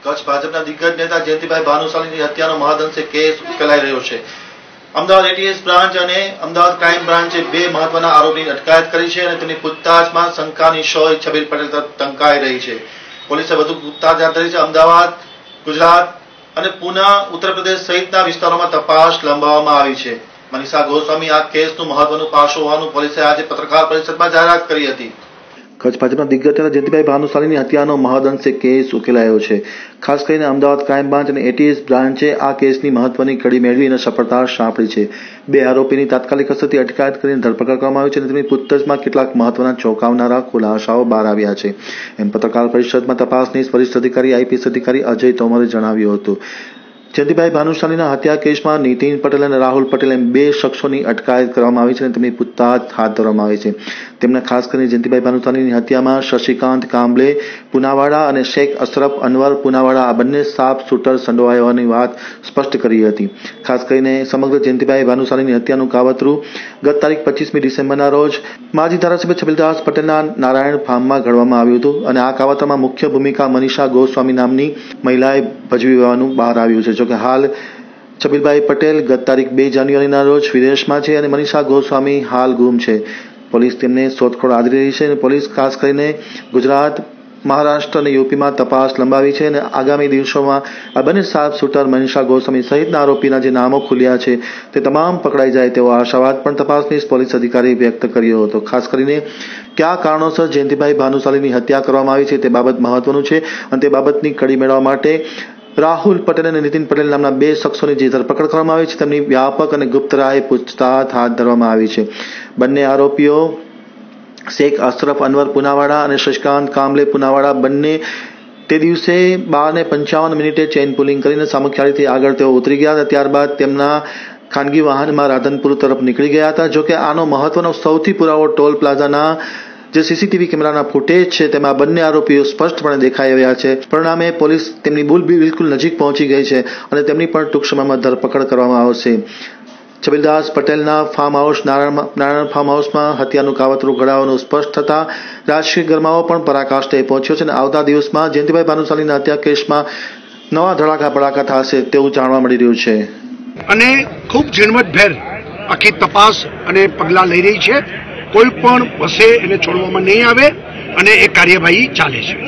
કચ્છ ભાજપના દિગ્ગજ નેતા જયંતિભાઈ ભાનુશાલીની હત્યાનો મહદઅંશે કેસ ઉકેલાઈ રહ્યો છે। અમદાવાદ એટીએસ બ્રાન્ચ અને અમદાવાદ ક્રાઇમ બ્રાન્ચે બે મહત્વના આરોપીની અટકાયત કરી છે અને તેમની પૂછતાછમાં શંકાની શોય છબીલ પટેલ તરફ ટંકાઈ રહી છે। પોલીસે વધુ પૂછતાછ હાથ ધરી છે। અમદાવાદ, ગુજરાત અને પુના, ઉત્તર પ્રદેશ સહિતના વિસ્તારોમાં તપાસ લંબાવવામાં આવી છે। મનીષા ગોસ્વામી આ કેસનું મહત્વનું પાસું હોવાનું પોલીસે આજે પત્રકાર પરિષદમાં જાહેરાત કરી હતી। કચ્છ ભાજપના દિગ્ગજ નેતા જયંતિભાઈ ભાનુશાલીની હત્યાનો મહદઅંશે કેસ ઉકેલાયો છે। ખાસ કરીને અમદાવાદ ક્રાઇમ બ્રાન્ચ અને એટીએસ બ્રાન્ચે આ કેસની મહત્વની કડી મેળવી અને સફળતા સાંપડી છે। બે આરોપીની તાત્કાલિક અસરથી અટકાયત કરીને ધરપકડ કરવામાં આવી છે અને તેમની પૂછતાછમાં કેટલાક મહત્વના ચોંકાવનારા ખુલાસાઓ બહાર આવ્યા છે, એમ પત્રકાર પરિષદમાં તપાસની વરિષ્ઠ અધિકારી આઈપીએસ અધિકારી અજય તોમરે જણાવ્યું હતું। જયંતિભાઈ ભાનુશાલીના હત્યા કેસમાં નીતિન પટેલ અને રાહુલ પટેલ એમ બે શખ્સોની અટકાયત કરવામાં આવી છે અને તેમની પૂછતાછ હાથ ધરવામાં આવી છે। તેમણે ખાસ કરીને જયંતિભાઈ ભાનુશાલીની હત્યામાં શશિકાંત કાંબલે પુનાવાડા અને શેખ અશરફ અનવર પુનાવાડા આ બંને સાપ શૂટર સંડોવાયા હોવાની વાત સ્પષ્ટ કરી હતી। ખાસ કરીને સમગ્ર જયંતિભાઈ ભાનુશાલીની હત્યાનું કાવતરું ગત તારીખ 25મી ડિસેમ્બરના રોજ માજી ધારાસભ્ય છબીલદાસ પટેલના નારાયણ ફાર્મમાં ઘડવામાં આવ્યું હતું અને આ કાવતરામાં મુખ્ય ભૂમિકા મનીષા ગોસ્વામી નામની મહિલાએ ભજવી હોવાનું બહાર આવ્યું છે। જોકે હાલ છબીલભાઈ પટેલ ગત તારીખ 2 જાન્યુઆરીના રોજ વિદેશમાં છે અને મનીષા ગોસ્વામી હાલ ગુમ છે। પોલીસ તેમને શોધખોળ આદરી રહી છે અને પોલીસ ખાસ કરીને ગુજરાત, મહારાષ્ટ્ર અને યુપીમાં તપાસ લંબાવી છે અને આગામી દિવસોમાં આ બંને સાપ શૂટર મનીષા ગોસ્વામી સહિતના આરોપીના જે નામો ખુલ્યા છે તે તમામ પકડાઈ જાય તેવો આશાવાદ પણ તપાસની પોલીસ અધિકારી વ્યક્ત કર્યો હતો। ખાસ કરીને કયા કારણોસર જયંતિભાઈ ભાનુશાલીની હત્યા કરવામાં આવી છે તે બાબત મહત્વનું છે અને તે બાબતની કડી મેળવવા માટે રાહુલ પટેલ અને નીતિન પટેલ નામના બે શખ્સોની જે ધરપકડ કરવામાં આવી છે તેમની વ્યાપક અને ગુપ્ત રાહે પૂછતાછ હાથ ધરવામાં આવી છે। બંને આરોપીઓ શેખ અશરફ અનવર પુનાવાડા અને શશિકાંત કાંબલે પુનાવાડા બંને તે દિવસે 12:55 ચેઇન પુલિંગ કરીને સામખિયાળીથી આગળ તેઓ ઉતરી ગયા હતા। ત્યારબાદ તેમના ખાનગી વાહનમાં રાધનપુર તરફ નીકળી ગયા હતા। જોકે આનો મહત્વનો સૌથી પુરાવો ટોલ પ્લાઝાના જે સીસીટીવી કેમેરાના ફૂટેજ છે તેમાં બંને આરોપીઓ સ્પષ્ટપણે દેખાઈ રહ્યા છે। પરિણામે પોલીસ તેમની બિલકુલ નજીક પહોંચી ગઈ છે અને તેમની પણ ટૂંક સમયમાં ધરપકડ કરવામાં આવશે। છબીલદાસ પટેલના ફાર્મ હાઉસ નારાયણ ફાર્મ હાઉસમાં હત્યાનું કાવતરું ઘડાવાનું સ્પષ્ટ થતા રાજકીય ગરમાવો પણ પરાકાષ્ઠાએ પહોંચ્યો છે અને આવતા દિવસમાં જયંતિભાઈ ભાનુશાલીના હત્યા કેસમાં નવા ધડાકા ભડાકા થશે તેવું જાણવા મળી રહ્યું છે અને ખૂબ ઝીણવટભેર આખી તપાસ અને પગલાં લઈ રહી છે। કોઈ પણ વસે એને છોડવામાં નહીં આવે અને એ કાર્યવાહી ચાલે છે।